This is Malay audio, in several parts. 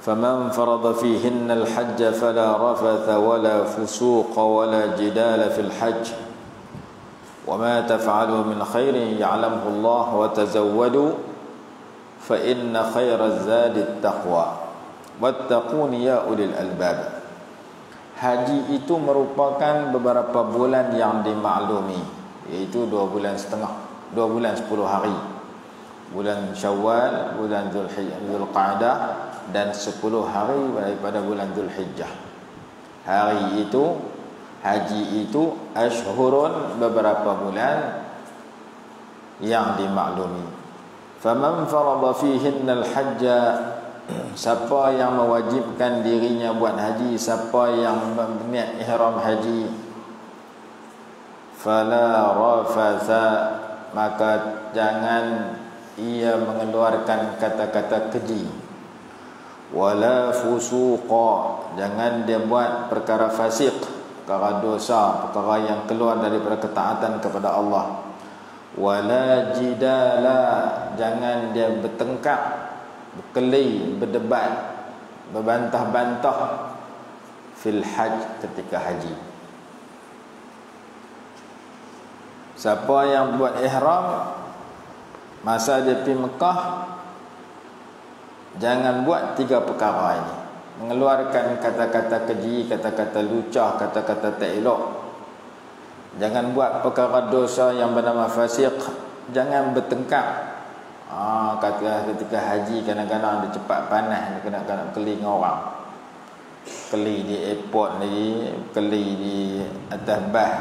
فمن فرض فيهن الحج فلا رفث ولا فسوق ولا جدال في الحج وما تفعلوا من خير يعلمه الله وتزودوا فإن خير الزاد التقوى واتقون يا أولي الألباب. Haji itu merupakan beberapa bulan yang dimaklumi, iaitu 2 bulan setengah, 2 bulan 10 hari. Bulan Syawal, bulan Zulqa'dah dan 10 hari daripada bulan Zulhijjah. Hari itu, haji itu ashhurun, beberapa bulan yang dimaklumi. Faman farada fihinna al-hajja, siapa yang mewajibkan dirinya buat haji, siapa yang berniat ihram haji, fala rafatha, maka jangan ia mengeluarkan kata-kata keji, wala fusuqa, jangan dia buat perkara fasik, perkara dosa, perkara yang keluar daripada ketaatan kepada Allah, wala jidala, jangan dia bertengkar, berkelahi, berdebat, berbantah-bantah fil hajj, ketika haji. Siapa yang buat ihram masa dia pergi Mekah, jangan buat 3 perkara ini: mengeluarkan kata-kata keji, kata-kata lucah, kata-kata tak elok. Jangan buat perkara dosa yang bernama fasik. Jangan bertengkar. Kata ketika haji kadang-kadang dia cepat panas, dia kena keli dengan orang, keli di airport lagi, keli di atas bas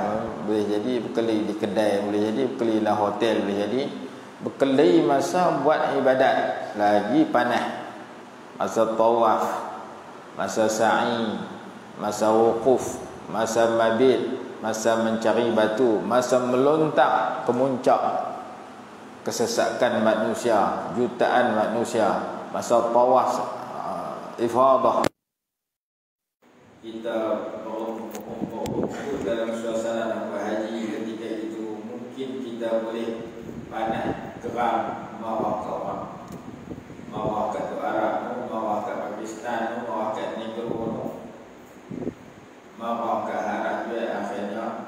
boleh jadi, berkeli di kedai boleh jadi, berkeli dalam hotel boleh jadi, berkeli masa buat ibadat lagi panas, masa tawaf, masa sa'i, masa wukuf, masa mabit, masa mencari batu, masa melontar ke puncak kesesakan manusia, jutaan manusia, masa tawaf ifadah. Kita berkumpul dalam suasana nak berhaji ketika itu, mungkin kita boleh panas, geram, marah ke orang, marah ke Arab, marah ke Pakistan, marah ke Negro, marah ke Arab juga, akhirnya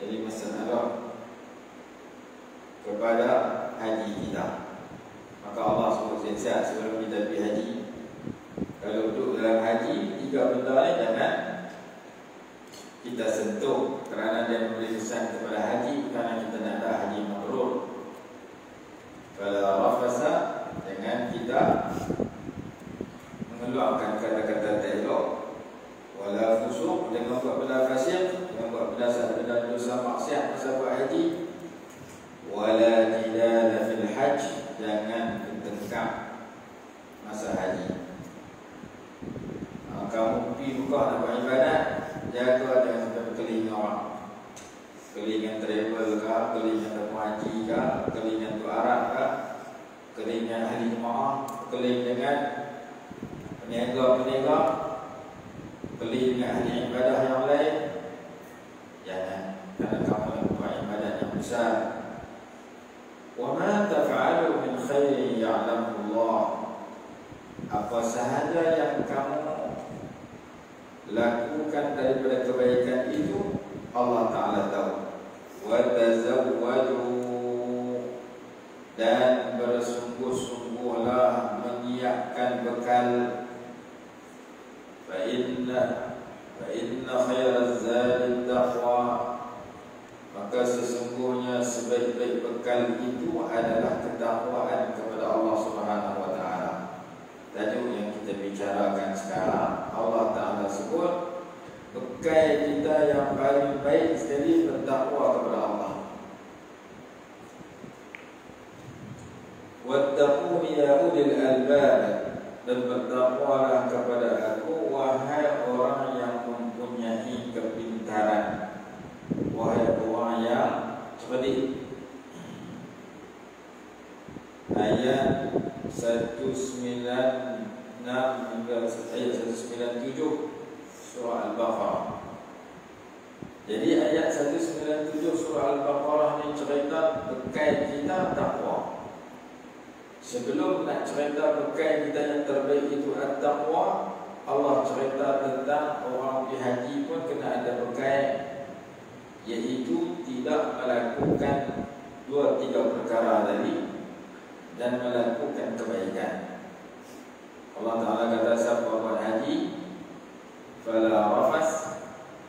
jadi masalah kepada haji kita. Maka Allah suruh siap sebelum kita pergi haji, kalau duduk dalam haji, 3 benda ni jangan kita sentuh, kerana dia memberi kesan kepada haji, kerana kita nak ada haji mabrur. Kalau rafasa, jangan kita mengeluarkan kata-kata tak elok, wala fusuq, jangan buat benda fasik, jangan buat benda dosa maksiat masa buat haji, wala jidala fil hajj, jangan bertengkar masa haji. Kamu pergi Mekah nak buat ibadat, jaga jangan sampai berkeli dengan orang, berkeli dengan travel ke, berkeli dengan tamu haji ke, berkeli dengan tu Arab ke, berkeli dengan ahli jemaah, berkeli dengan peniaga-peniaga, berkeli dengan ahli ibadah yang lain. Jangan, kerana kamu nak buat ibadat yang besar. Wa ma taf'alu min khairin ya'lamu Allah, apa sahaja yang kamu lakukan daripada kebaikan itu Allah Ta'ala tahu. Wa tazawwadu, dan bersungguh-sungguhlah menyiapkan bekal. Fa inna khairaz zadi taqwa, maka sesungguhnya sebaik-baik bekal itu adalah ketakwaan kepada Allah Subhanahu wa Ta'ala. Tajuk yang kita bicarakan sekarang, Allah Ta'ala sebut bekal kita yang paling baik sekali bertakwa kepada Allah. Wattaquni ya ulil albab, dan bertakwalah kepada aku wahai orang yang mempunyai kepintaran, wahai orang yang cerdik. Ayat 196 hingga ayat 197 surah Al-Baqarah. Jadi ayat 197 surah Al-Baqarah ni cerita bekal kita takwa. Sebelum nak cerita bekal kita yang terbaik itu at-taqwa, Allah cerita tentang orang pergi haji pun kena ada bekal, iaitu tidak melakukan 2-3 perkara tadi dan melakukan kebaikan. Allah Ta'ala kata siapa buat haji, fala rafas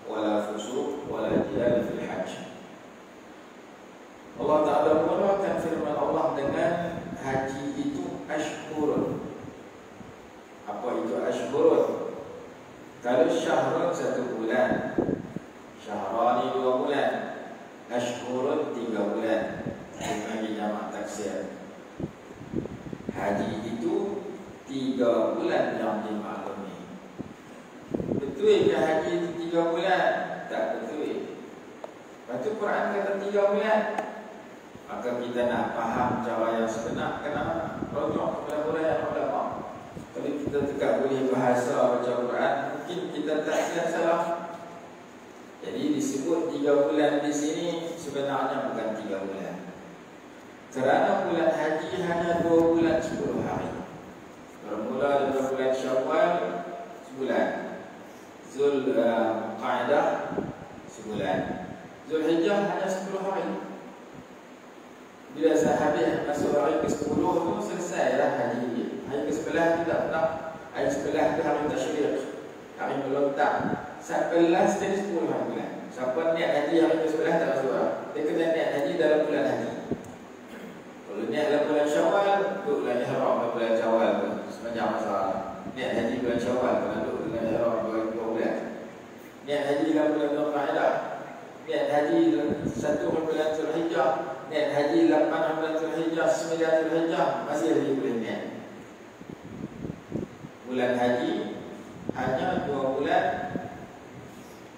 wala fusuq wala jidal fil hajj. Allah Ta'ala mulakan firman Allah dengan haji itu ashhurun. Apa itu ashhurun? Kalau syahrun 1 bulan, syahrani 2 bulan, ashhurun 3 bulan. Ini jamak taksir. Haji itu 3 bulan yang dimaklumi. Betul ke haji itu 3 bulan? Tak betul. Lepas tu Quran kata 3 bulan. Maka kita nak faham cara yang sebenar, kena rujuk kepada ulama ulama. Kalau kita tidak boleh bahasa baca Quran, mungkin kita tak salah. Jadi disebut 3 bulan di sini sebenarnya bukan 3 bulan. Kerana bulan haji hanya 2 bulan 10 hari. Bermula dari bulan Syawal sebulan, Zulqa'dah sebulan, Zulhijjah hanya 10 hari. Bila saya habis masuk hari ke-10 tu selesailah haji. Hari ke-11 tidak pernah. Hari ke-11 tu hari tasyrik, hari melontar. Sampai last dari 10 hari bulan. Siapa niat haji hari ke-11 tak masuk. Dia kena niat haji dalam bulan haji. Kalau niat dalam bulan Syawal, duduklah ihram dalam bulan Syawal tu. Sepanjang masa. Niat haji bulan Syawal, kena duduk dalam ihram 2 bulan. Niat haji dalam bulan Zulqa'dah, niat haji 1 bulan Zulhijjah, niat haji 8 bulan Zulhijjah, 9 Zulhijjah, masih lagi boleh niat. Bulan haji hanya 2 bulan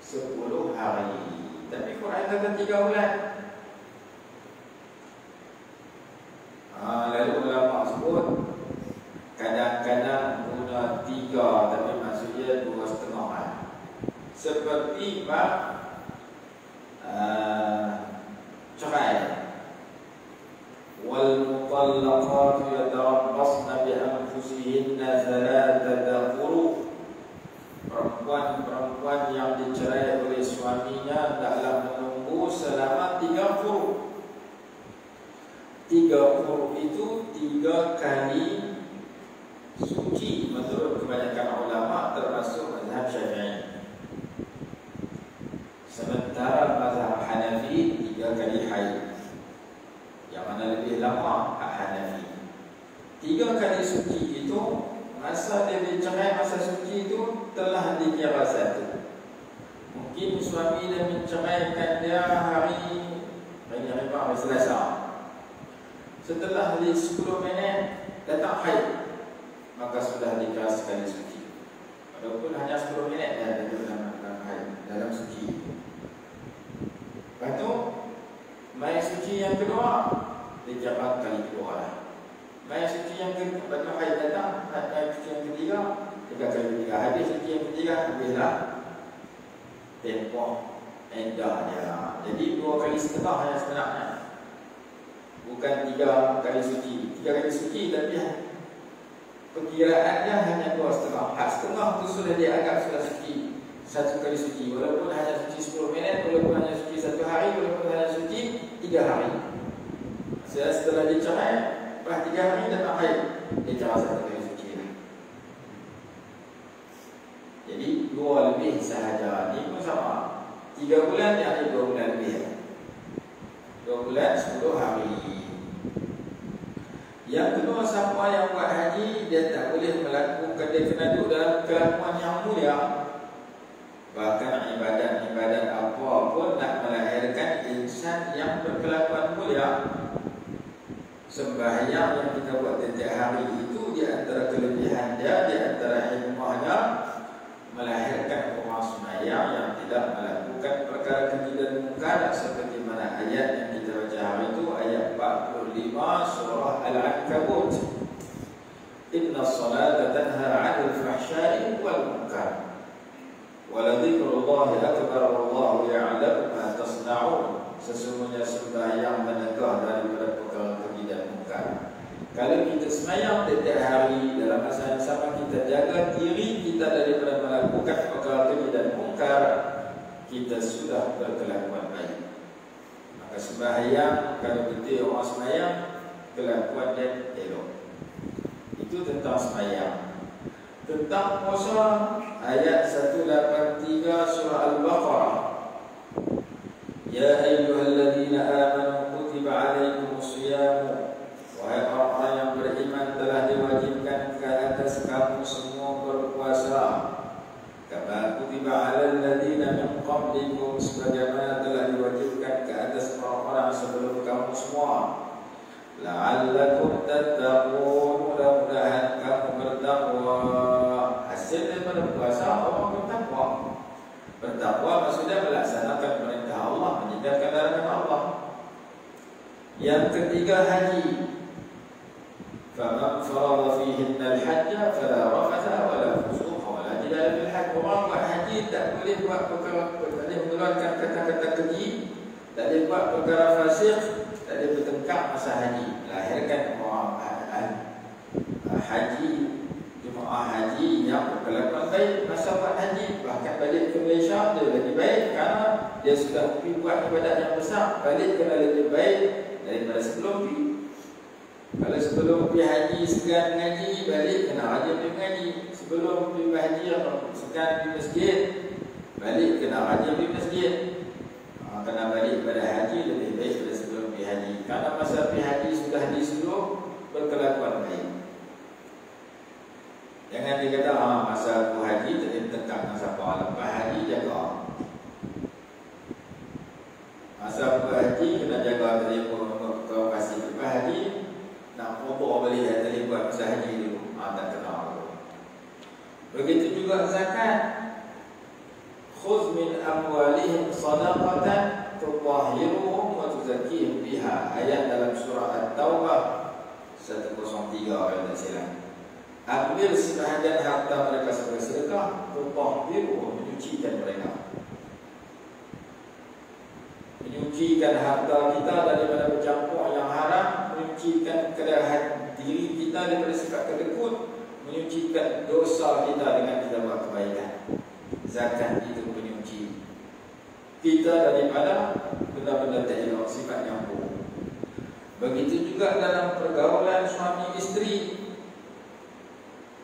10 hari. Tapi Quran kata 3 bulan. Lalu ulama sebut kadang-kadang guna 3, tapi maksudnya 2,5. Seperti bab cerai. Wal mutallaqat yatarabbasna bi anfusihinna 3 quru. Perempuan-perempuan yang dicerai oleh suaminya dalam menunggu selama 3 quru. 3 quru itu 3 kali suci menurut kebanyakan ulama, termasuk mazhab Syafi'i. Sementara mazhab Hanafi 3 kali haid, yang mana lebih lama Hanafi. 3 kali suci itu masa dia bercerai, masa suci itu telah dikira satu. Mungkin suami dia menceraikan dia hari Selasa. Setelah 10 minit datang haid, maka sudah dikira sekali suci. Walaupun hanya 10 minit dia dalam haid, dalam suci. Lepas tu mai suci yang kedua dikira kali kedua lah. Mai suci yang kedua, lepas tu haid datang, mai suci yang ketiga 3 kali ketiga. Habis suci yang ketiga, habislah tempoh endah dia. Jadi 2 kali setengah hanya sebenarnya. Bukan 3 kali suci. 3 kali suci tapi perkiraannya hanya 2,5. Hak setengah tu sudah dianggap sudah suci, 1 kali suci. Walaupun hanya suci 10 minit, walaupun hanya suci 1 hari, walaupun hanya suci 3 hari. Setelah dicerai, lepas 3 hari datang haid, dia cara 1 kali suci lah. Jadi 2 lebih sahaja. Ini pun sama. 3 bulan yang ini 2 bulan lebih. 2 bulan 10 hari. Yang kedua, siapa yang buat haji, dia tak boleh melakukan, dia kena duduk dalam kelakuan yang mulia. Bahkan ibadat-ibadat apa pun nak melahirkan insan yang berkelakuan mulia. Sembahyang yang kita buat setiap hari itu, di antara kelebihan dia, di antara hikmahnya, melahirkan orang sembahyang yang tidak melakukan perkara keji dan munkar, seperti mana ayat yang kita baca hari itu, ayat 45 surah Al-Ankabut. Inna as-salata tanha 'anil fahsya'i wal munkar wa la dzikrullahi akbar wallahu ya'lamu ma tasna'un. Sesungguhnya sembahyang menegah daripada perkara keji dan munkar, Kalau kita semayang setiap hari dalam masa yang sama, kita jaga diri kita daripada melakukan perkara keji dan mungkar, kita sudah berkelakuan baik. Maka sembahyang, kalau betul orang sembahyang, kelakuan dia elok. Itu tentang sembahyang. Tentang puasa, ayat 183 surah Al-Baqarah. Ya ayyuhalladzina amanu kutiba alaikumus shiyamu. Wahai orang-orang yang beriman, telah diwajibkan ke atas kamu semua berpuasa. Kama kutiba alal ladzina min qablikum, sebagaimana telah diwajibkan ke atas orang-orang sebelum kamu semua. La'allakum tattaqun, mudah-mudahan kamu bertakwa. Hasil daripada puasa orang bertakwa. Bertakwa maksudnya melaksanakan perintah Allah, meninggalkan larangan Allah. Yang ketiga, haji. Faman farada fihinna al-hajja fala rafatha wala fusuqa wala jidala fil hajj. Orang buat haji tak boleh buat perkara, tak boleh mengeluarkan kata-kata keji, tak boleh buat perkara fasik, tak boleh bertengkar masa haji. Melahirkan orang haji, jemaah haji yang berkelakuan baik masa buat haji, bahkan balik ke Malaysia dia lebih baik kerana dia sudah pergi buat ibadat yang besar. Balik kena lebih baik daripada sebelum pergi. Kalau sebelum pergi haji segan mengaji, balik kena rajin pergi mengaji. Sebelum pergi haji segan pergi masjid, balik kena rajin pergi masjid. Kena balik pada haji lebih baik daripada sebelum pergi haji. Karena masa pergi haji sudah disuruh berkelakuan baik. Jangan dikata masa aku haji tak ada tekak dengan siapa. Lepas haji jaga. Masa aku haji kena jaga telefon kau kasih. Lepas haji nak foto balik telefon masa haji dulu. Tak kenal. Begitu juga zakat. Khudh min amwalihim sadaqatan tutahhiruhum wa tuzakkihim biha. Ayat dalam surah At-Taubah 103 kalau tak silap. Ambil sebahagian harta mereka sebagai sedekah, tutahhiruhum, menyucikan mereka. Menyucikan harta kita daripada bercampur yang haram, menyucikan keadaan diri kita daripada sifat kedekut, menyucikan dosa kita dengan kita buat kebaikan. Zakat itu penyuci kita daripada benda-benda tak elok, sifat yang buruk. Begitu juga dalam pergaulan suami isteri.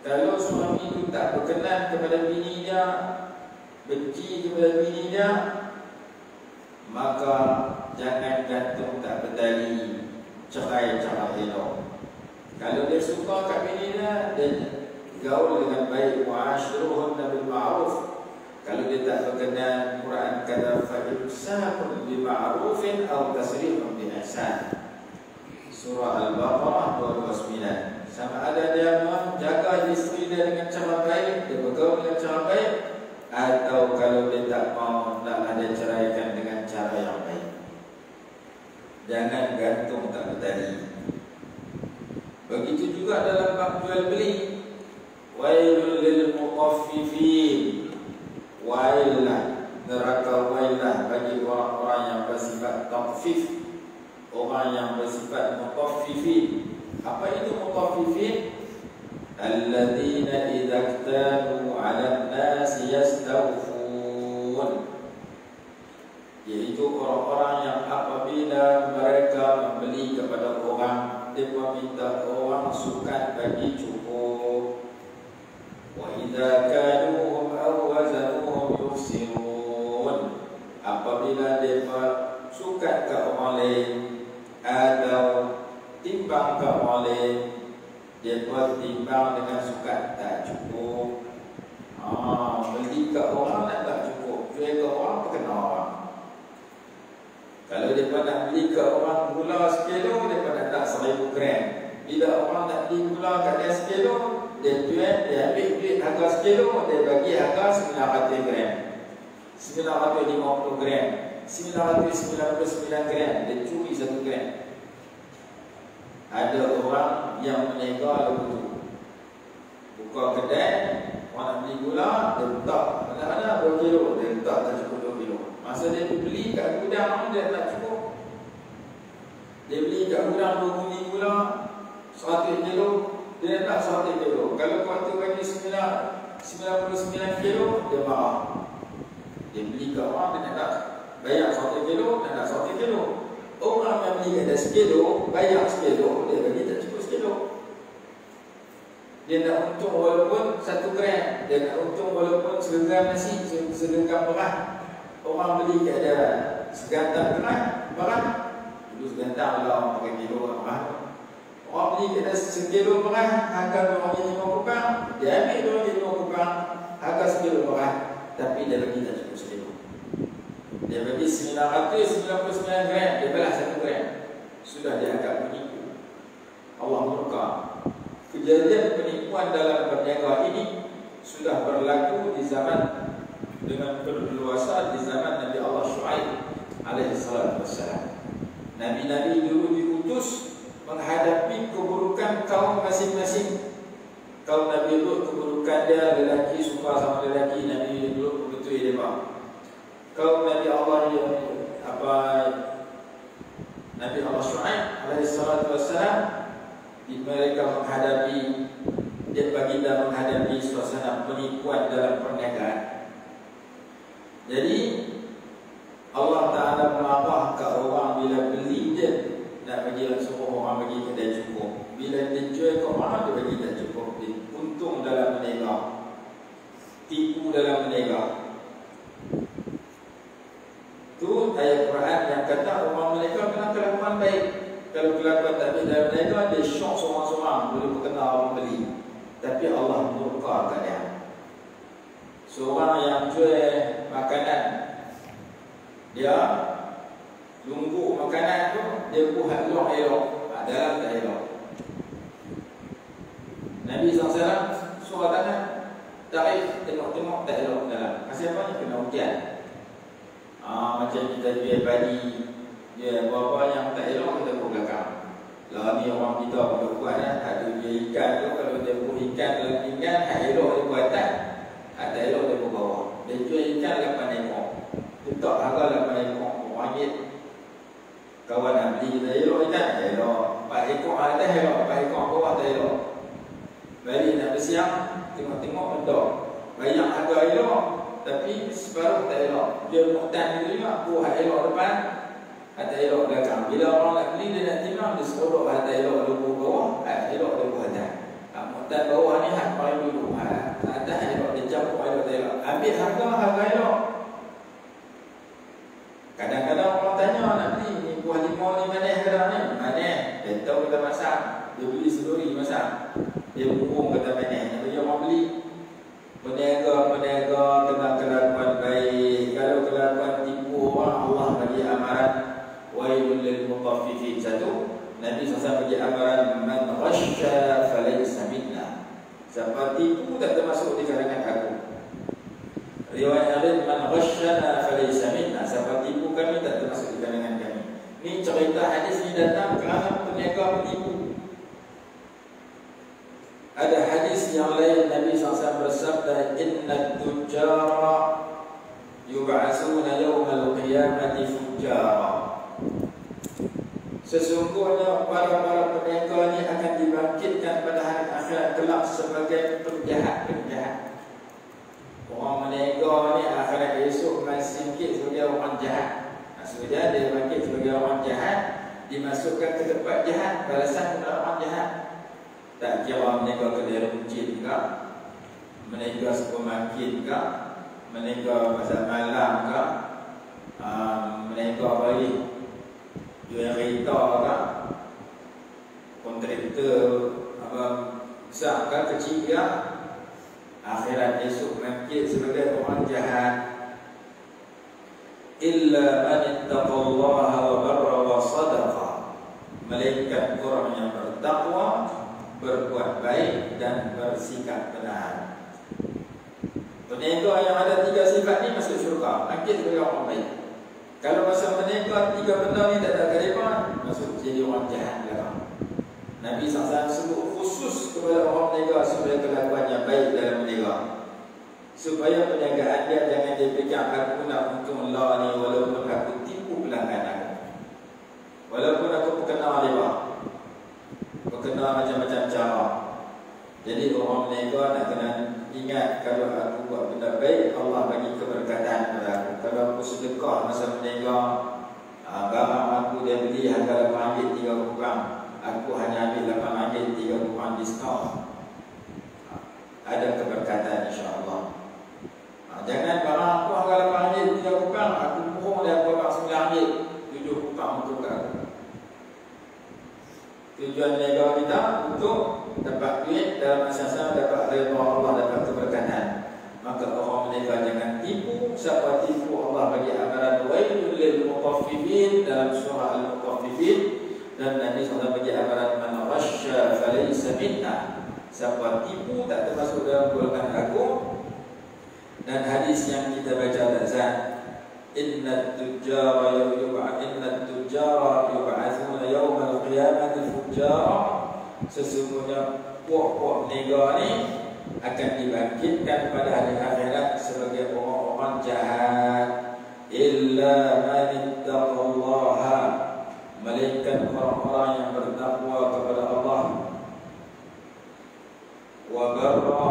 Kalau suami itu tak berkenan kepada bini dia, benci kepada bini dia, maka jangan gantung tak berdali, cerai cara elok. Kalau dia suka kat bini dia, dia gaul dengan baik. Wa'ashruhunna bil ma'ruf. Kalau dia tak berkenan, Quran kata fa'imsakun bil ma'rufin aw tasrihun bi ihsan. Surah Al-Baqarah 229. Sama ada dia menjaga isteri dia dengan cara baik, dia bergaul dengan cara baik, atau kalau dia tak mau, nak ada ceraikan dengan cara yang baik. Jangan gantung tak berdali. Begitu juga dalam bab jual beli. Wailul lil mutaffifin. Wailah, neraka wailah bagi orang-orang yang bersifat tafif, orang yang bersifat mutaffifin. Apa itu mutaffifin? Alladzina idza iktalu 'alan nasi yastawfun. Yaitu orang-orang yang apabila mereka membeli kepada orang, dia meminta orang sukat bagi cukup. Wa idza kaluhum aw wazanuhum yufsirun. Apabila dia sukat ke orang lain atau timbang ke orang lain, dia buat timbang dengan sukat tak cukup. Beli ke orang tak cukup, jual ke orang kena orang. Kalau dia nak beli ke orang gula sekilo, dia nak 1000 gram. Bila orang nak beli gula kat dia sekilo, dia jual, dia ambil duit harga sekilo, dia bagi harga 900 gram, 950 gram, 999 gram, dia curi 1 gram. Ada orang yang menega begitu. Buka kedai, orang nak beli gula, dia letak mana-mana 2 kilo, dia letak tak cukup 2 kilo. Masa dia beli kat gudang, dia tak cukup. Dia beli kat gudang 2 buli gula, 100 kilo, dia nak 100 kilo. Kalau kuarter bagi 99 kilo, dia marah. Dia beli kat orang, dia nak bayar 100 kilo, dia nak 100 kilo. Orang yang beli kat 10 kilo, bayar 10 kilo, dia bagi tak cukup 10 kilo. Dia nak untung walaupun 1 gram, dia nak untung walaupun segenggam nasi, segenggam beras. Orang beli kat dia segantang beras, dulu segantang lah orang pakai kilo beras. Orang beli kat dia sekilo beras, harga orang jadi 5 kupang, dia ambil orang jadi 5 kupang, harga sekilo beras, tapi dia bagi tak cukup sekilo. Dia bagi 999 gram, dia balas 1 gram. Sudah dia agak menipu. Allah murka. Kejadian penipuan dalam berniaga ini sudah berlaku di zaman dengan berluasa di zaman Nabi Allah Shu'aib alaihi salatu wassalam. Nabi-nabi dulu diutus menghadapi keburukan kaum masing-masing. Kaum Nabi Lut keburukan dia, lelaki suka sama lelaki, Nabi Lut betul dia bang. Kaum Nabi Allah Nabi Allah Shu'aib alaihi salatu wassalam, mereka menghadapi baginda menghadapi suasana penipuan dalam perniagaan. Jadi Allah Ta'ala marah ke orang bila beli dia nak bagi semua orang bagi kedai cukup. Bila dia jual ke orang, dia bagi tak cukup. Dia untung dalam berniaga, tipu dalam berniaga. Itu ayat Quran yang kata orang mereka kena kelakuan baik. Kalau kelakuan tak baik dalam berniaga, dia syok seorang-seorang boleh berkenal orang beli. Tapi Allah murka kat dia. Seorang yang jual makanan, dia lunggu makanan tu, dia buat luar elok, dalam tak elok. Nabi SAW suruh tangan, tarik, tengok-tengok tak elok dalam. Pasal apa ni? Kena hujan. Macam kita jual padi, dia apa yang tak elok kita buat belakang. Lah ni orang kita boleh buat ada jual ikan tu, kalau dia buat ikan dalam pinggan, hak elok dia buat atas, hak tak elok dia buat bawah. Dia jual ikan 8 ekor, letak harga 8 ekor, RM1. Kawan nak beli kita elok ikan, tak elok. 4 ekor atas elok, 4 ekor bawah tak elok. Balik nak bersiap, tengok-tengok bentuk, bayar harga elok, tapi separuh tak elok. Dia muhtan itu juga, buat elok depan, tak elok belakang. Bila orang nak beli, dia nak timang, dia serodok hak tak elok dulu bawah, hak elok dulu atas. Muhtan bawah ni hak paling dulu, hak atas elok, dia campur elok tak elok. Ambil harga elok. Kadang-kadang orang tanya nak beli, ni buah limau ni mana sekarang ni? Mana? Dia tahu kita masak, dia beli sendiri masak. Dia hukum kata mana? Nak orang beli. Peniaga kena kelakuan baik. Kalau kelakuan tipu orang, Allah bagi amaran wailul lil mutaffifin. Satu, Nabi SAW bagi amaran man ghashya falaysa minna. Siapa tipu tak termasuk di kalangan aku. Riwayat lain, man ghashana falaysa minna. Siapa tipu kami tak termasuk di kalangan kami. Ni cerita hadis ni datang kerana peniaga penipu. Ada hadis yang lain Nabi SAW bersabda, inna tujjara yub'asuna yawmal qiyamati fujjara. Sesungguhnya para peniaga ni akan dibangkitkan pada hari akhirat kelak sebagai penjahat-penjahat. Orang meniaga ni akhirat esok masih sikit sebagai orang jahat. Maksudnya dia bangkit sebagai orang jahat, dimasukkan ke tempat jahat, balasan kepada orang jahat. Tak kira meniaga kedai runcit ke, meniaga supermarket ke, meniaga pasar malam ke, meniaga apa lagi, jual kereta ke, kontraktor apa besar ke kecil ke, akhirat esok bangkit sebagai orang jahat. Illa man ittaqallaha wa barra wa sadaqa. Malaikat orang yang bertakwa, berbuat baik dan bersikap benar. Peniaga yang ada 3 sifat ni masuk syurga, bangkit sebagai orang baik. Kalau masa peniaga 3 benda ni tak ada kerepan, masuk jadi orang jahat belakang. Nabi SAW sebut khusus kepada orang peniaga supaya kelakuannya baik dalam peniaga, supaya perniagaan dia jangan dia fikir aku nak untung Allah ni walaupun aku tipu pelanggan aku, walaupun aku perkenal dia. berkena macam-macam cara. Jadi orang berniaga nak kena ingat, kalau aku buat benda baik, Allah bagi keberkatan pada aku. Kalau aku sedekah masa berniaga, barang aku dia beli harga RM8 RM3, aku hanya ambil RM8 RM3 diskaun, ada keberkatan insya-Allah. Jangan barang aku harga RM8 RM3, aku bohong dia buat RM9 RM7 untuk aku. Tujuan niaga kita untuk dapat duit, dalam asasnya dapat redha Allah, dapat keberkatan. Maka orang berniaga jangan tipu. Siapa tipu, Allah bagi amaran wailul lil mutaffifin dalam surah Al-Mutaffifin, dan Nabi SAW bagi amaran man ghasya falaysa minna. Siapa tipu tak termasuk dalam golongan aku. Dan hadis yang kita baca azan, Inna tujjara yub'athuna yawmal qiyamati fujjara. Sesungguhnya puak-puak niaga ni akan dibangkitkan pada hari akhirat sebagai orang-orang jahat. Illa man ittaqallaha, melainkan orang-orang yang bertakwa kepada Allah, wa barra,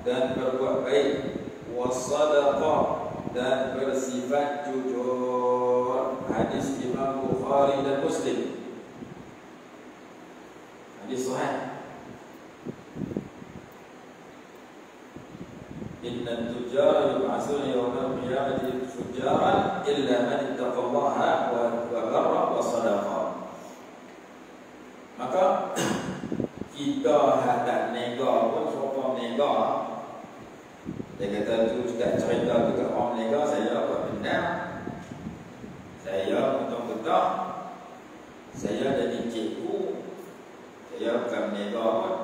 dan berbuat baik, wa sadaqa, dan bersifat jujur. Hadis Imam Bukhari dan Muslim. Hadis sahih. Inna tujjara yub'atsuna yawmal qiyamati fujjaran illa man ittaqallaha wa barra wa sadaqa. Maka kita hendak nega pun sokong nega. Dia kata tu sudah cerita dekat orang nega, saya buat benda, saya betul-betul, saya jadi cikgu, saya bukan nega pun.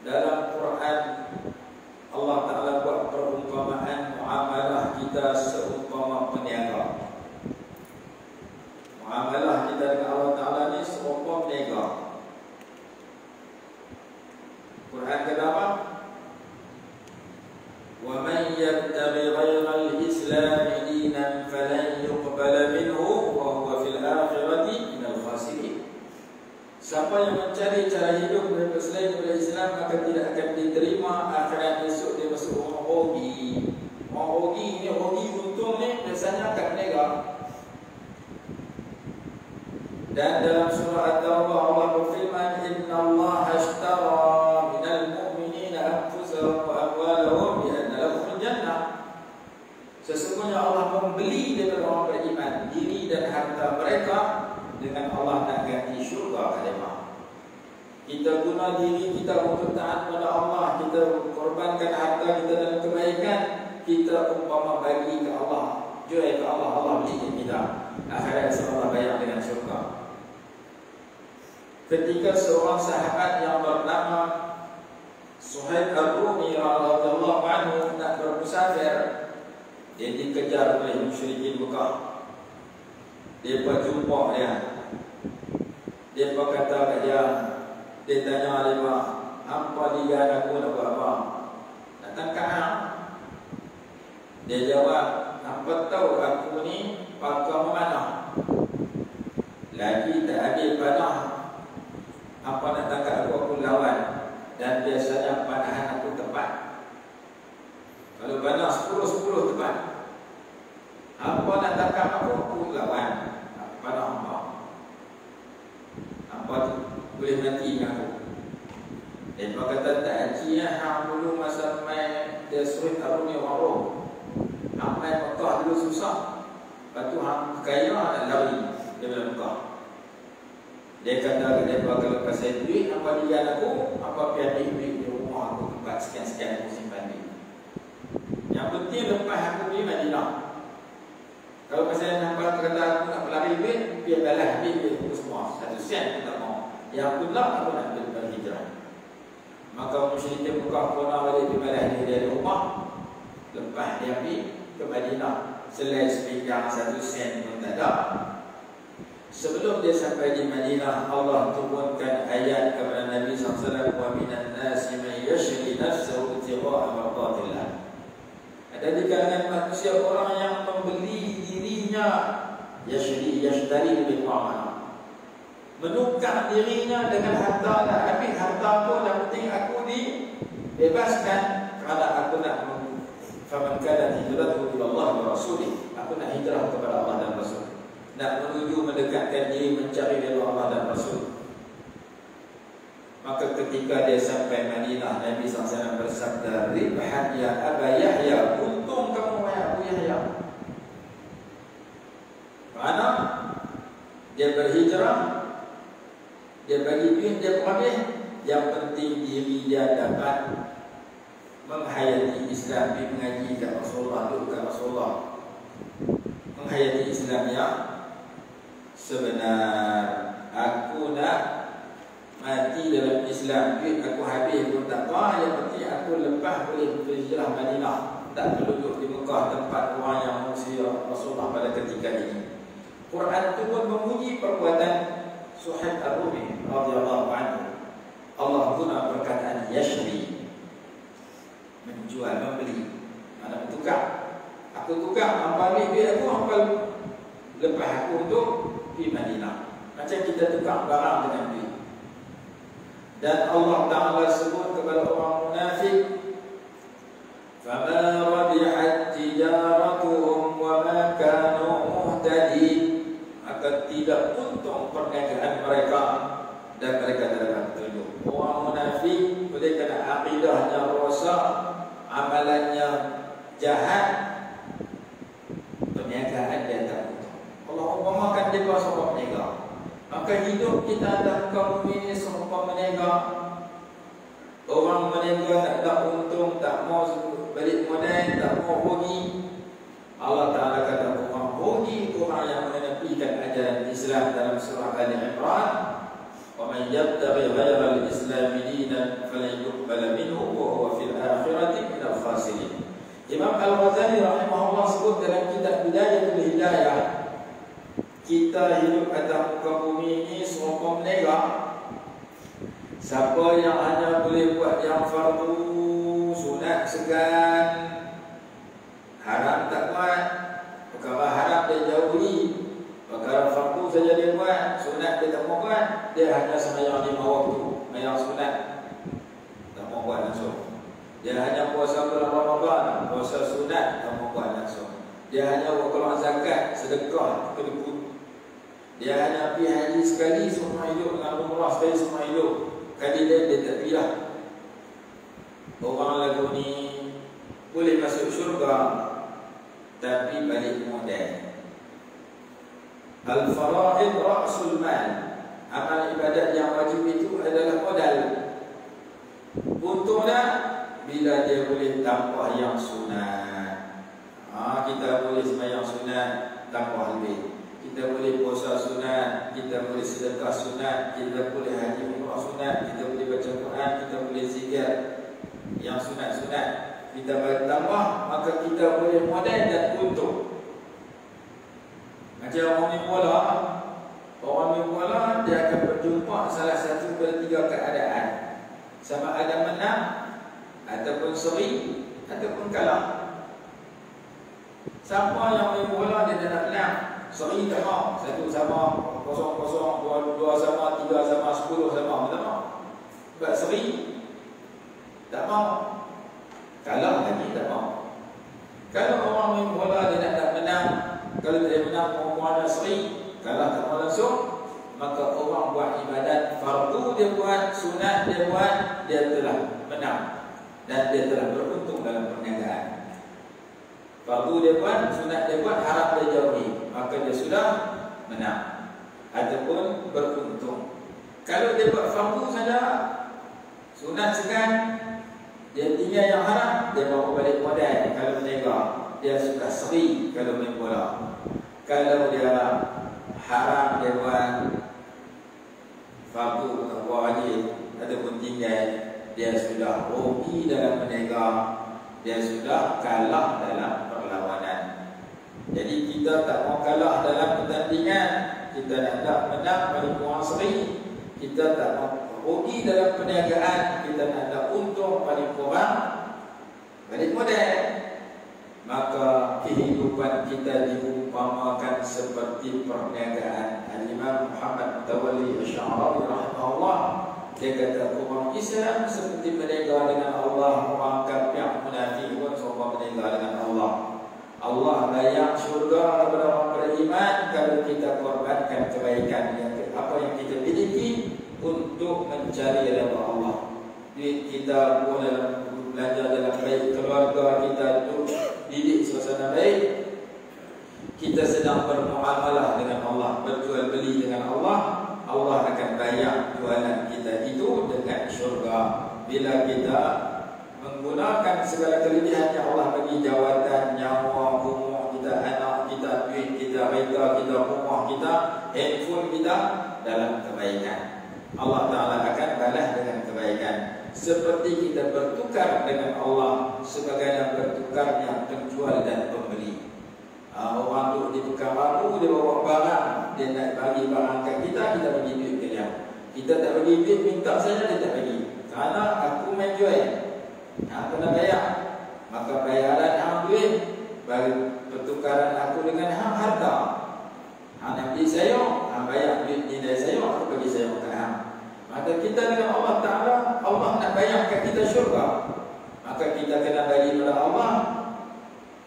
Dalam Quran Allah Ta'ala buat perumpamaan muamalah kita seumpama peniaga. Muamalah kita dengan Allah Ta'ala ni seumpama peniaga. Quran kata apa? Wa man yattabi ghayra al-islam dinan falan yuqbala minhu wa huwa fil akhirati minal khasirin. Siapa yang mencari cara hidup selain daripada Islam, maka tidak akan diterima. Akhirat esok dia masuk orang rugi. Orang rugi ni, rugi untung ni biasanya akan berniaga. Dan dalam surah At-Taubah Allah berfirman, Inna Allah ashtara minal mu'minina anfusahum wa amwalahum bi anna lahumul jannah. Sesungguhnya Allah membeli daripada orang beriman diri dan harta mereka dengan Allah nak ganti syurga kalimah. Kita guna diri kita untuk taat kepada Allah, kita korbankan harta kita dalam kebaikan, kita umpama bagi ke Allah, jual ke Allah, Allah beli kita. Akhirat Allah bayar dengan syurga. Ketika seorang sahabat yang bernama Suhaib Ar-Rumi radhiyallahu anhu nak bermusafir, dia dikejar oleh musyrikin Mekah. Dia berjumpa dia. Dia berkata kat dia, dia tanya dia, apa dia aku nak buat apa? Nak tangkap hang? Dia jawab, apa tahu aku ni pakai memanah. Lagi tak ambil panah, apa nak tangkap aku lawan. Dan biasanya panahan aku tepat. Kalau panah 10 tepat. Apa nak tangkap aku lawan. Panah apa? Apa tu? Boleh mati dengan aku. Dan dia kata tak haji hang dulu masa main dia suruh Ar-Rumi orang Rom. Hang main Mekah dulu susah. Lepas tu hang kaya nak lari daripada Mekah. Dia kata dia kalau kasih duit, apa dia aku, apa biar duit di rumah aku tempat sekian-sekian aku simpan duit. Yang penting lepas aku pergi Madinah. Kalau pasal nampak kata aku nak berlari duit, biar balas duit aku semua. Satu sen aku tak mau. Yang aku nak, aku nak berhijrah. Maka musyrikin Mekah pernah balik di balas dia dari rumah. Lepas dia pergi ke Madinah, selai sepinggang 1 sen pun tak ada. Sebelum dia sampai di Madinah, Allah turunkan ayat kepada Nabi SAW, wa minan nasi man yashri nafsahu ibtigha'a mardatillah. Ada di kalangan manusia orang yang membeli dirinya, yashtari lebih mahal. menukar dirinya dengan harta, dah habis harta aku, yang penting aku dibebaskan kerana aku nak faman kana hijratuhu ila Allah wa rasulih, aku nak hijrah kepada Allah dan Rasul, nak menuju mendekatkan diri mencari ridha Allah dan Rasul. Maka ketika dia sampai Madinah, Nabi SAW bersabda, "Ribhan ya Aba Yahya, untung kamu wahai Abu Yahya." Kerana dia berhijrah, dia bagi duit, dia berhabis, yang penting diri dia dapat menghayati Islam, dia mengaji kat Rasulullah, duduk kat Rasulullah, menghayati Islam yang sebenar. Aku nak mati dalam Islam, duit aku habis pun tak apa, yang penting aku lepas boleh berhijrah Madinah, tak perlu duduk di Mekah, tempat orang yang mengusir Rasulullah pada ketika ini. Quran itu pun memuji perbuatan Suhaib Ar-Rumi radhiyallahu anhu. Allah guna perkataan yashri, menjual, membeli, mana bertukar. Aku tukar, hangpa ambil duit aku, hangpa lepas aku untuk pergi Madinah. Macam kita tukar barang dengan duit. Dan Allah Ta'ala sebut kepada orang munafik, فَمَا رَبِحَتْ تِجَارَتُهُمْ وَمَا كَانُوا مُهْتَدِينَ, maka tidak untung perniagaan mereka dan mereka tidak akan petunjuk. Orang munafik boleh kena akidahnya rosak, amalannya jahat, perniagaan dia tak untung. Allah umpamakan dia seorang peniaga, maka hidup kita dalam kaum ini serupa meniaga. Orang meniaga tak ada untung, tak mau balik modal, tak mau rugi. Allah Ta'ala kata orang rugi orang yang menepikan ajaran Islam dalam surah Ali Imran, وَمَنْ يَبْتَغِي غَيْرَ الْإِسْلَامِ دِينًا فَلَنْ يُقْبَلَ مِنْهُ وَهُوَ فِي الْآخِرَةِ مِنَ الْخَاسِرِينَ. Imam Al-Ghazali rahimahullah sebut dalam kitab Bidayatul Hidayah, kita hidup atas muka bumi ini serupa meniaga. Siapa yang hanya boleh buat yang fardu, sunat segan, haram tak buat, perkara haram dia jauhi, perkara fardu saja dia buat, sunat dia tak mau buat, dia hanya sembahyang 5 waktu, sembahyang sunat tak mau buat langsung. Dia hanya puasa bulan Ramadan, puasa sunat tak mau buat langsung. Dia hanya keluar zakat, sedekah, kedekut. Dia hanya pergi haji sekali semua hidup, dengan umrah sekali semua hidup. Kali dia tak pilih. Orang lagu ni boleh masuk syurga tapi balik modal. Al-fara'id ra'sul mal, amal ibadat yang wajib itu adalah modal. Untungnya bila dia boleh tambah yang sunat. Kita boleh sembahyang sunat tambah lebih. Kita boleh puasa sunat, kita boleh sedekah sunat, kita boleh haji umrah sunat, kita boleh baca Quran, kita boleh zikir yang sunat-sunat. Kita bertambah, maka kita boleh modal dan untung. Macam orang main bola, orang main bola dia akan berjumpa salah satu dari 3 keadaan, sama ada menang ataupun seri ataupun kalah. Siapa yang main bola dia nak menang, seri tak mau, 1 sama, 0-0, 2 sama, 3 sama, 10 sama, tak mau. Sebab seri tak mau, kalah lagi tak mau. Kalau orang main bola dia nak menang, kalau dia menang orang seri, kalah tak mau langsung, maka orang buat ibadat fardu dia buat, sunat dia buat, dia telah menang dan dia telah beruntung dalam perniagaan. Fardu dia buat, sunat dia buat, harap dia jauhi, maka dia sudah menang ataupun beruntung. Kalau dia buat fardu saja, sunat segan, dia tinggal yang haram, dia bawa balik modal. Kalau berniaga, dia suka seri kalau main bola. Kalau dia haram dia buat fardu atau wajib ataupun tinggal, dia sudah rugi dalam berniaga, dia sudah kalah dalam perlawanan. Jadi kita tak mau kalah dalam pertandingan, kita nak menang paling kurang seri. Kita tak mau rugi dalam perniagaan, kita nak ada untung paling kurang balik modal. Maka kehidupan kita diumpamakan diumpamakan seperti perniagaan. Al-Imam Muhammad Tawalli Asy'ari rahimahullah, dia kata orang Islam seperti berniaga dengan Allah, orang kafir munafik pun sama berniaga dengan Allah. Allah bayar syurga kepada orang beriman kalau kita korbankan kebaikan apa yang kita miliki untuk mencari redha Allah. Duit kita pun dalam belanja dalam baik, keluarga kita untuk didik suasana baik, kita sedang bermuamalah dengan Allah, berjual beli dengan Allah, Allah akan bayar jualan kita itu dengan syurga. Bila kita menggunakan segala kelebihan yang Allah bagi, jawatan, nyawa, rumah kita, anak kita, duit kita, kereta kita, rumah kita, handphone kita dalam kebaikan, Allah Ta'ala akan balas dengan kebaikan. Seperti kita bertukar dengan Allah sebagaimana bertukarnya penjual dan pembeli. Orang tu di tukar baru, dia bawa barang, dia nak bagi barang kat kita, kita bagi duit ke dia. Kita tak bagi duit, minta saja dia tak bagi, kerana aku main jual. Kena bayar, maka bayaran hang duit, bagi pertukaran aku dengan hang harta. Hang nak beli sayur, hang bayar duit nilai sayur, aku bagi sayur kat hang. Maka kita dengan Allah Ta'ala, Allah nak bayar kat kita syurga, maka kita kena bagi kepada Allah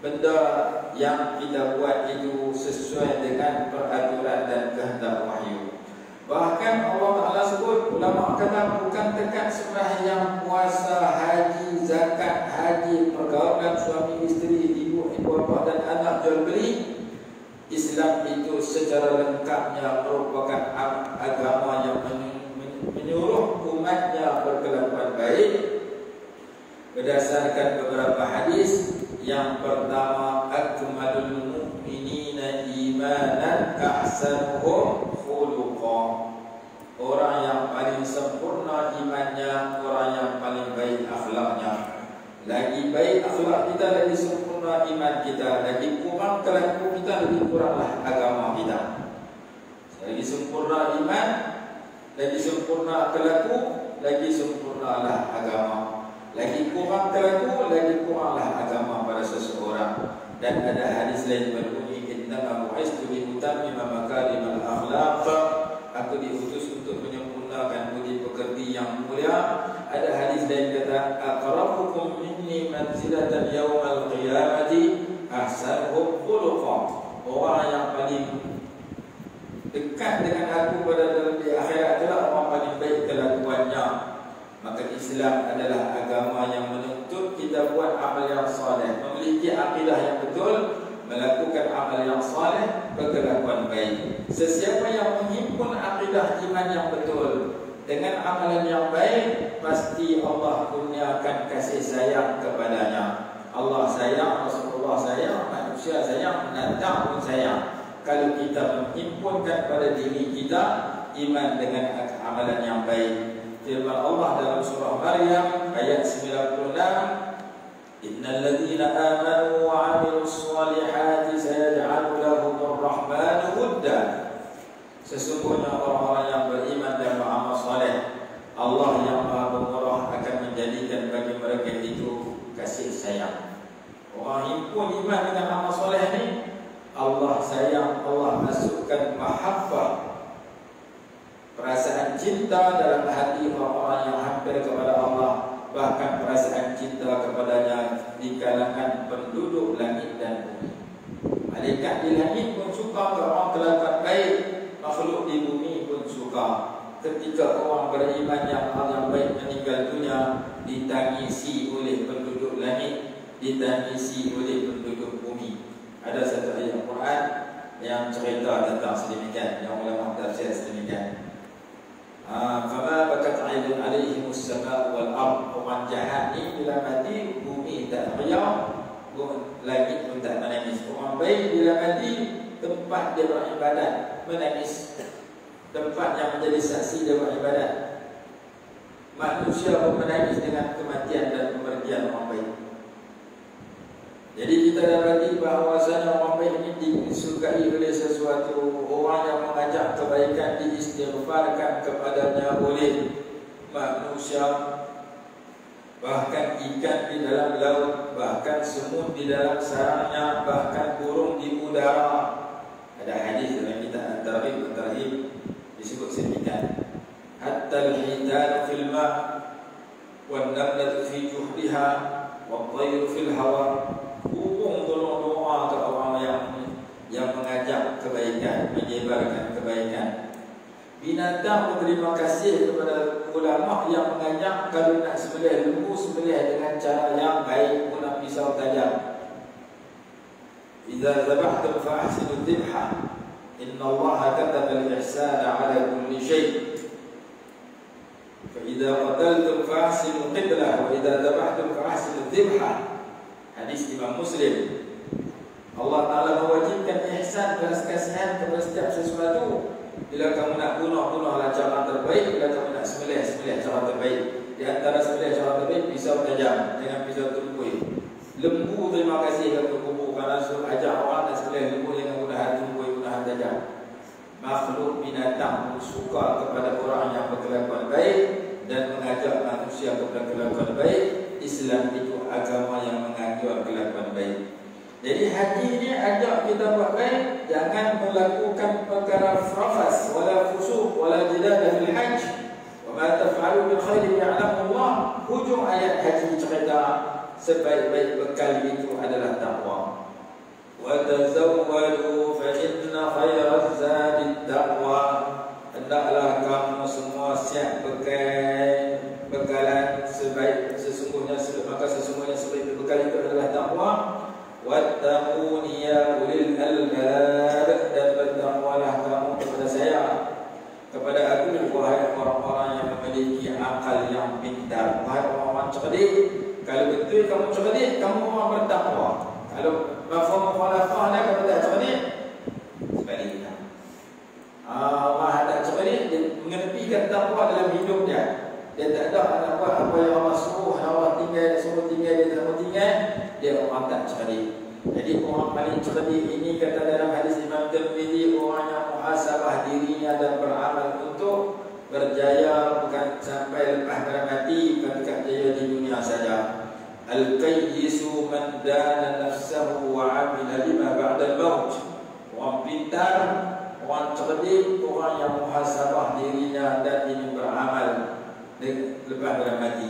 benda yang kita buat itu sesuai dengan peraturan dan kehendak wahyu. Bahkan Allah Ta'ala sebut, ulama kata bukan tekan sembahyang, puasa, haji, zakat, haji, pergaulan suami isteri, ibu bapa dan anak, jual beli. Islam itu secara lengkapnya merupakan agama yang menyuruh umatnya berkelakuan baik berdasarkan beberapa hadis. Yang pertama, akmalul mu'minina imanan ahsanuhum khuluqa. Orang yang paling sempurna imannya, orang yang paling baik akhlaknya. Lagi baik akhlak kita, lagi sempurna iman kita. Lagi kurang kelaku kita, lagi kuranglah agama kita. Lagi sempurna iman, lagi sempurna kelaku, lagi sempurnalah agama. Lagi kurang kelaku, lagi kuranglah agama pada seseorang. Dan ada hadis lain berbunyi, innama bu'istu li utammima makarimal akhlaq. Aku diutus untuk menyempurnakan budi pekerti yang mulia. Ada hadis lain kata, aqrabukum minni manzilatan yaumal qiyamati ahsanuhum khuluqa. Orang yang paling dekat dengan aku pada dalam di akhirat adalah orang paling baik kelakuannya. Maka Islam adalah agama yang menuntut kita buat amal yang soleh, memiliki akidah yang betul, melakukan amal yang soleh, berkelakuan baik. Sesiapa yang menghimpun akidah iman yang betul dengan amalan yang baik, pasti Allah kurniakan kasih sayang kepadanya. Allah sayang, Rasulullah sayang, manusia sayang, binatang pun sayang. Kalau kita menghimpunkan pada diri kita iman dengan amalan yang baik. Firman Allah dalam surah Maryam ayat 96, innal ladzina amanu wa 'amilus shalihati sayaj'alu lahumur rahmanu wudda. Sesungguhnya orang-orang yang beriman dan beramal saleh, Allah yang Maha Pemurah akan menjadikan bagi mereka itu kasih sayang. Orang himpun iman dengan amal saleh ni, Allah sayang, Allah masukkan mahabbah, perasaan cinta dalam hati orang-orang yang hampir kepada Allah. Bahkan perasaan cinta kepadanya di kalangan penduduk langit dan bumi. Malaikat di langit pun suka ke orang kelakuan baik, makhluk di bumi pun suka. Ketika orang beriman yang baik meninggal dunia, ditangisi oleh penduduk langit, ditangisi oleh penduduk bumi. Ada satu ayat Quran yang cerita tentang sedemikian, yang ulama tafsir sedemikian. Fama bakat aidun alaihimus sama wal ard. Orang jahat ni bila mati, bumi tak riau, langit pun tak menangis. Orang baik bila mati, tempat dia beribadat menangis, tempat yang menjadi saksi dia beribadat. Manusia pun menangis dengan kematian dan kepergian orang baik. Jadi kita dapati bahawasanya orang baik ini disukai oleh sesuatu. Orang yang mengajak kebaikan diistighfarkan kepadanya oleh manusia. bahkan ikan di dalam laut, bahkan semut di dalam sarangnya, bahkan burung di udara. Ada hadis dalam kitab At-Targhib At-Tarhib disebut sedemikian. Hatta al-hitan fil ma' wan namlatu fi juhriha wat tayru fil hawa. Burung tolong doa ke orang yang mengajak kebaikan, menyebarkan kebaikan. Binatang berterima kasih kepada ulama yang mengajak kalau nak sembelih lembu, sembelih dengan cara yang baik, guna pisau tajam. Idza zabahtum fa ahsinu dzibha. Inna Allaha kataba al-ihsana 'ala kulli syai'. Fa idza qataltum fa ahsinu qitlah wa idza zabahtum fa ahsinu dzibha. Hadis Imam Muslim. Allah Ta'ala mewajibkan ihsan, belas kasihan kepada setiap sesuatu. Bila kamu nak bunuh-bunuhlah cara terbaik. Bila kamu nak sembelih cara terbaik. Di antara sembelih cara terbaik, pisau tajam dengan pisau tumpul. Lembu terima kasih kepada kubur, kerana suruh ajak orang nak sembelih lembu dengan gunakan tumpul, gunakan tajam. Makhluk binatang suka kepada orang yang berkelakuan baik dan mengajak manusia kepada kelakuan baik. Islam itu agama yang menganjur kelakuan baik. Jadi hati ini ajak kita buat baik. Jangan melakukan perkara rafas, wala fusuq, wala jidal fil hajj. Wa ma taf'alu min khairin ya'lamu Allah. Hujung ayat haji cerita sebaik-baik bekal itu adalah taqwa. Wa tazawwadu fa inna khairaz zadi taqwa. Hendaklah kamu semua siap bekalan sebaik sesungguhnya sebaik bekal itu adalah taqwa. Wattaquni ya ulil albab, dan bertakwalah kamu kepada saya, kepada aku, wahai orang-orang yang memiliki akal yang pintar. Wahai orang-orang cerdik, kalau betul kamu cerdik, kamu orang bertakwa. Kalau mafhum mukhalafahnya kamu tak cerdik, sebaliknya. Orang tak cerdik, dia mengenepikan takwa dalam hidup dia. Dia tak ada nak buat apa yang Allah suruh, Allah suruh tinggal, dia tak mau tinggal. Dia orang tak cerdik. Jadi orang paling cerdik ini, kata dalam hadis Imam Tirmidzi, orang yang muhasabah dirinya dan beramal untuk berjaya, bukan sampai lepas mati, bukan dekat jaya di dunia saja. Al-qayyisu man dana nafsahu wa 'amila lima ba'da al-maut. Orang pintar, orang cerdik, orang yang muhasabah dirinya dan ingin beramal lepas mati.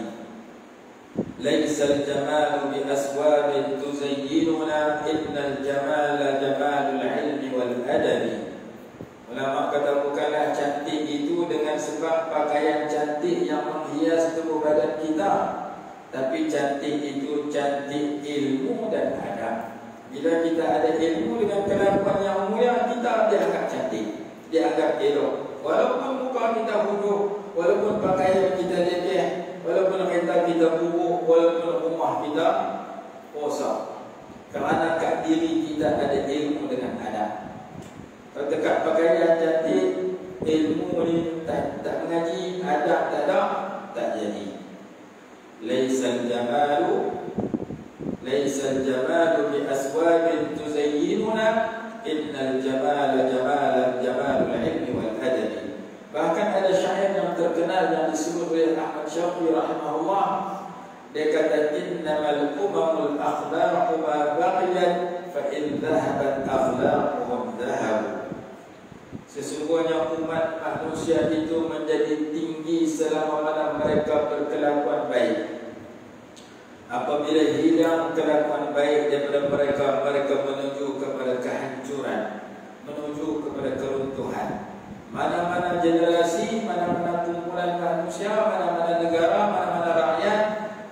Laisal jamalu bi aswabin tuzayyinuna, innal jamala jamalul ilmi wal adabi. Ulama kata bukanlah cantik itu dengan sebab pakaian cantik yang menghias tubuh badan kita, tapi cantik itu cantik ilmu dan adab. Bila kita ada ilmu dengan kelakuan yang mulia, kita dianggap cantik, dianggap elok. Walaupun muka kita bodoh, walaupun pakaian kita leceh, walaupun kereta kita buruk, walaupun rumah kita rosak, kerana kat diri kita ada ilmu dengan adab. Kalau dekat pakaian cantik, ilmu ni tak mengaji, adab tak ada, tak jadi. Laisal jamalu bi aswabin tuzayyinuna, innal jamala jamalul ilmi wal adabi. Bahkan ada syair yang terkenal yang disebut oleh Ahmad Syauqi rahimahullah. Dia kata, innamal umamul akhlaqu ma baqiyat, fa in dhahabat akhlaquhum dhahabu. Sesungguhnya umat manusia itu menjadi tinggi selama mana mereka berkelakuan baik. Apabila hilang kelakuan baik daripada mereka, mereka menuju kepada kehancuran, menuju kepada keruntuhan. Mana-mana generasi, mana-mana kumpulan manusia, mana-mana negara, mana-mana rakyat,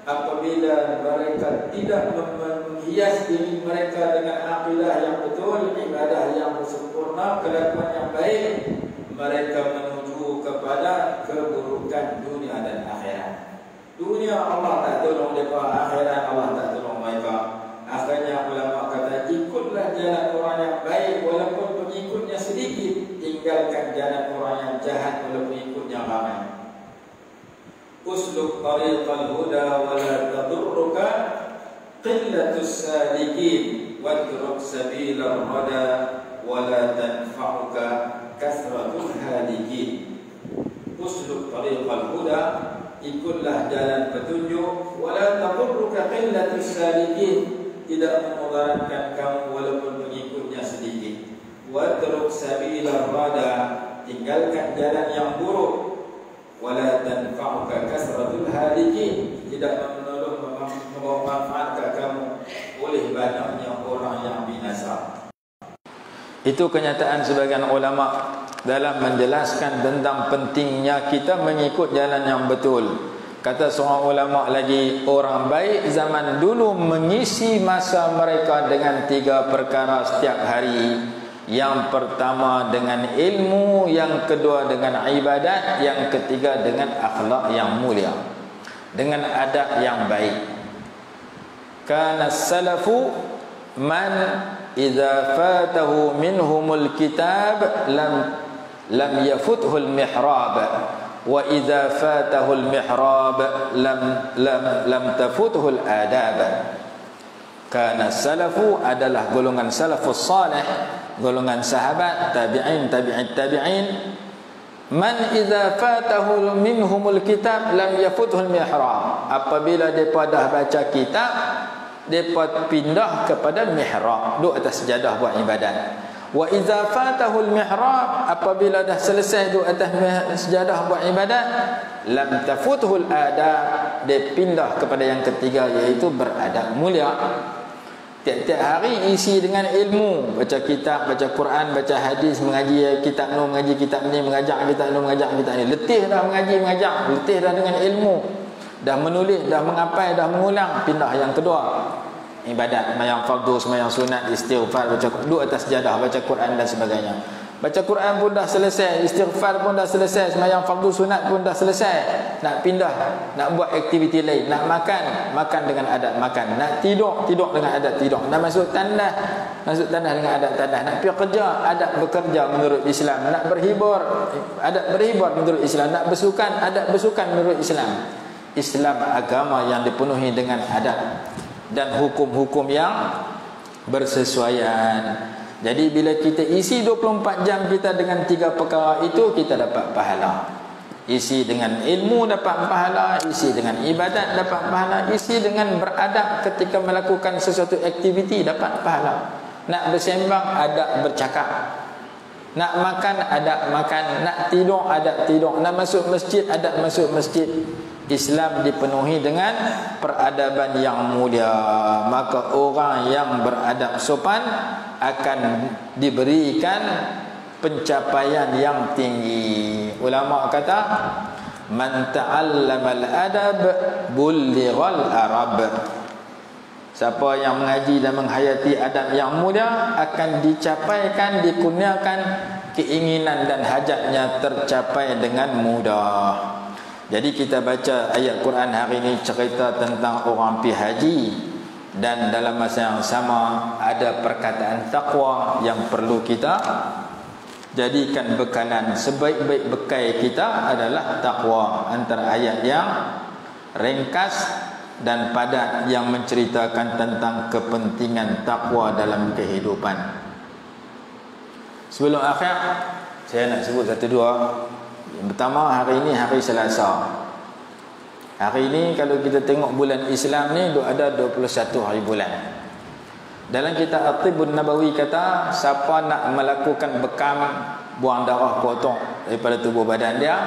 apabila mereka tidak menghias diri mereka dengan akidah yang betul, ibadah yang sempurna, kelakuan yang baik, mereka menuju kepada keburukan dunia dan akhirat. Dunia Allah tak tolong mereka, akhirat Allah tak tolong mereka. Akhirnya ulama kata, ikutlah jalan orang yang baik walaupun pengikutnya sedikit, tinggalkan jalan orang yang jahat walaupun pengikutnya ramai. Usluk tariqal huda wa la tadurruka qillatus salikin, wadruk sabilar rada wa la tanfa'uka kasratul hadikin. Usluk tariqal huda, ikutlah jalan petunjuk. Wala taqurruka qillatus salikin, tidak memudaratkan kamu walaupun pengikutnya sedikit. Watruk sabilar rada, tinggalkan jalan yang buruk. Wala tanfa'uka kasratul halikin, tidak menolong membawa manfaat ke kamu oleh banyaknya orang yang binasa. Itu kenyataan sebagian ulama dalam menjelaskan tentang pentingnya kita mengikut jalan yang betul. Kata seorang ulama lagi, orang baik zaman dulu mengisi masa mereka dengan 3 perkara setiap hari. Yang pertama dengan ilmu, yang kedua dengan ibadat, yang ketiga dengan akhlak yang mulia, dengan adab yang baik. Kana salafu man idza fatahu minhumul kitab lam yafuthul mihrab, wa idza fatahul mihrab lam tafuthul adab. Kana salafu adalah golongan salafus salih, golongan sahabat, tabi'in, tabi'in. Man idza fatahu minhumul kitab lam yafuthul mihrab. Apabila depa dah baca kitab, depa pindah kepada mihrab, duduk atas sejadah buat ibadat. Wa idza fatahul mihrab, apabila dah selesai duduk atas sejadah buat ibadat, lam tafuthul adab, dia pindah kepada yang ketiga, iaitu beradab mulia. Tiap-tiap hari isi dengan ilmu, baca kitab, baca Quran, baca hadis, mengaji kitab ni, mengaji kitab ni, mengajar kitab ni, mengajar kitab ni. Letih dah mengaji, mengajar, letih dah dengan ilmu, dah menulis, dah mengapai, dah mengulang, pindah yang kedua, ibadat, sembahyang fardu, sembahyang sunat, istighfar, baca, duduk atas sejadah, baca Quran dan sebagainya. Baca Quran pun dah selesai, istighfar pun dah selesai, sembahyang fardu sunat pun dah selesai. Nak pindah, nak buat aktiviti lain, nak makan, makan dengan adab makan, nak tidur, tidur dengan adab tidur, nak masuk tandas, masuk tandas dengan adab tandas, nak pergi kerja, adab bekerja menurut Islam, nak berhibur, adab berhibur menurut Islam, nak bersukan, adab bersukan menurut Islam. Islam agama yang dipenuhi dengan adab dan hukum-hukum yang bersesuaian. Jadi bila kita isi 24 jam kita dengan 3 perkara itu, kita dapat pahala. Isi dengan ilmu dapat pahala, isi dengan ibadat dapat pahala, isi dengan beradab ketika melakukan sesuatu aktiviti dapat pahala. Nak bersembang, adab bercakap. Nak makan, adab makan. Nak tidur, adab tidur. Nak masuk masjid, adab masuk masjid. Islam dipenuhi dengan peradaban yang mulia. Maka orang yang beradab sopan akan diberikan pencapaian yang tinggi. Ulama kata, man ta'allamal adab bullighal arab. Siapa yang mengaji dan menghayati adab yang mulia akan dicapaikan, dikurniakan keinginan dan hajatnya tercapai dengan mudah. Jadi kita baca ayat Quran hari ini cerita tentang orang pergi haji, dan dalam masa yang sama ada perkataan taqwa yang perlu kita jadikan bekalan. Sebaik-baik bekal kita adalah taqwa. Antara ayat yang ringkas dan padat yang menceritakan tentang kepentingan taqwa dalam kehidupan. Sebelum akhir, saya nak sebut satu dua. Yang pertama, hari ini hari Selasa. Hari ini kalau kita tengok bulan Islam ni ada 21 hari bulan. Dalam kitab At-Tibbun Nabawi kata, siapa nak melakukan bekam, buang darah, potong daripada tubuh badan dia,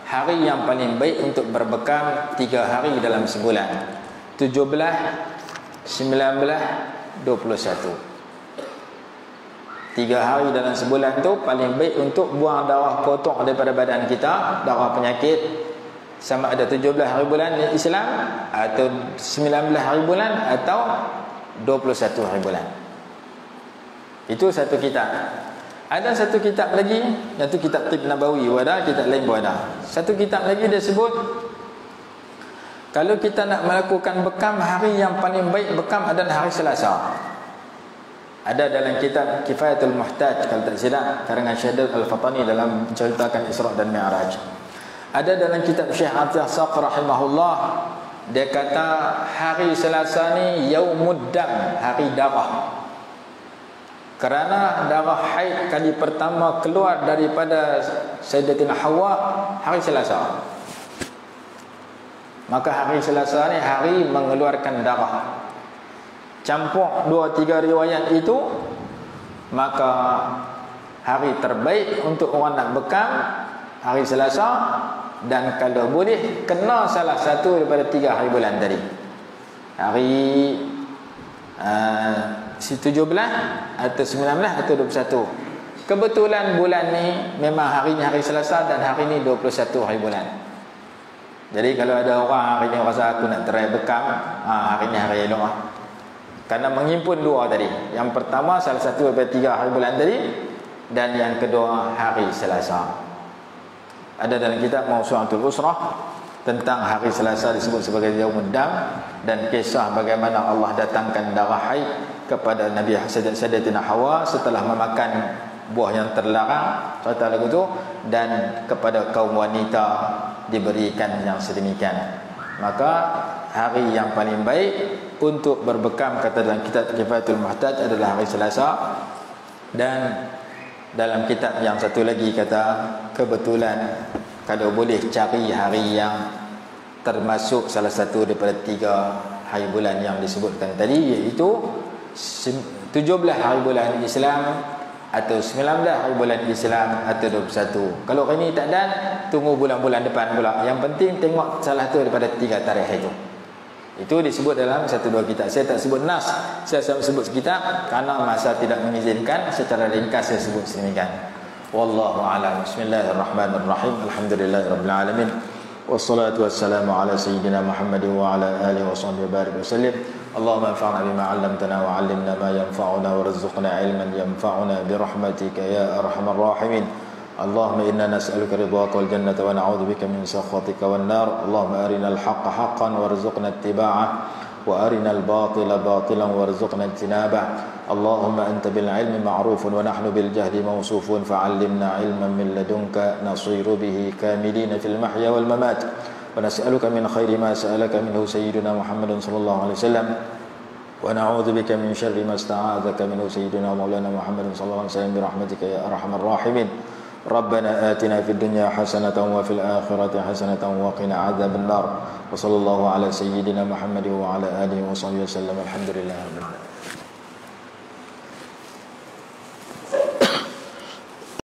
hari yang paling baik untuk berbekam 3 hari dalam sebulan. 17, 19, 21. 3 hari dalam sebulan tu paling baik untuk buang darah kotor daripada badan kita, darah penyakit. Sama ada 17 hari bulan Islam, atau 19 hari bulan, atau 21 hari bulan. Itu satu kitab. Ada satu kitab lagi, iaitu kitab Tibb Nabawi, ada kitab lain pun ada. Satu kitab lagi dia sebut, kalau kita nak melakukan bekam, hari yang paling baik bekam adalah hari Selasa. Ada dalam kitab Kifayatul Muhtaj, kalau tak silap, karangan Syahid Al-Fatani dalam menceritakan Isra dan Mi'raj. Ada dalam kitab Syekh Atiyah Saq rahimahullah, dia kata hari Selasa ni Yaumud Dam, hari darah. Kerana darah haid kali pertama keluar daripada Sayyidatina Hawa hari Selasa. Maka hari Selasa ni hari mengeluarkan darah. Campur 2-3 riwayat itu, maka hari terbaik untuk orang nak bekam hari Selasa, dan kalau boleh kena salah satu daripada 3 hari bulan tadi. Hari 17 atau 19 atau 21. Kebetulan bulan ni memang hari ni hari Selasa dan hari ni 21 hari bulan. Jadi kalau ada orang hari ni rasa aku nak try bekam, hari ni hari elok lah. Kerana menghimpun 2 tadi. Yang pertama salah satu daripada 3 hari bulan tadi, dan yang kedua hari Selasa. Ada dalam kitab Mawsu'atul Usrah tentang hari Selasa disebut sebagai Yaumud Dam, dan kisah bagaimana Allah datangkan darah haid kepada Nabi Sayyidatina Hawa setelah memakan buah yang terlarang serta lagu tu, dan kepada kaum wanita diberikan yang sedemikian. Maka hari yang paling baik untuk berbekam, kata dalam kitab Kifayatul Muhtaj, adalah hari Selasa. Dan dalam kitab yang satu lagi kata, kebetulan kalau boleh cari hari yang termasuk salah satu daripada 3 hari bulan yang disebutkan tadi, iaitu 17 hari bulan Islam atau 19 hari bulan Islam atau 21. Kalau hari ni tak ada, tunggu bulan-bulan depan pula. Yang penting tengok salah satu daripada 3 tarikh itu. Itu disebut dalam 1-2 kitab. Saya tak sebut nas, saya sebut kitab kerana masa tidak mengizinkan. Secara ringkas saya sebut sedemikian. Wallahu a'lam. Bismillahirrahmanirrahim. Alhamdulillahirabbil alamin. Wassalatu wassalamu ala sayyidina Muhammad wa ala alihi wa sahbihi barik wasallim. Allahumma anfa'na bima 'allamtana wa 'allimna ma yanfa'una warzuqna 'ilman yanfa'una bi rahmatika ya arhamar rahimin. Allahumma inna nas'aluka ridhaka wal jannata wa na'udzubika min sakhatika wan nar. Allahumma arinal haqqa haqqan warzuqna ittiba'ah wa arinal batila batilan warzuqna ijtinabah. Allahumma anta bil ilmi ma'rufun wa nahnu bil jahli mawsufun fa'allimna 'ilman min ladunka nasiru bihi kamilina fil mahya wal mamat. Wa nas'aluka min khairi ma sa'alaka minhu sayyiduna Muhammadun sallallahu alaihi wasallam wa na'udzubika min syarri ma ista'adzaka minhu sayyiduna maulana Muhammadun sallallahu alaihi wasallam bi rahmatika ya arhamar rahimin. ربنا آتنا في الدنيا حسنة وفي الآخرة حسنة وقنا عذاب النار وصلى الله على سيدنا محمد وعلى آله وصحبه وسلم. الحمد لله رب العالمين.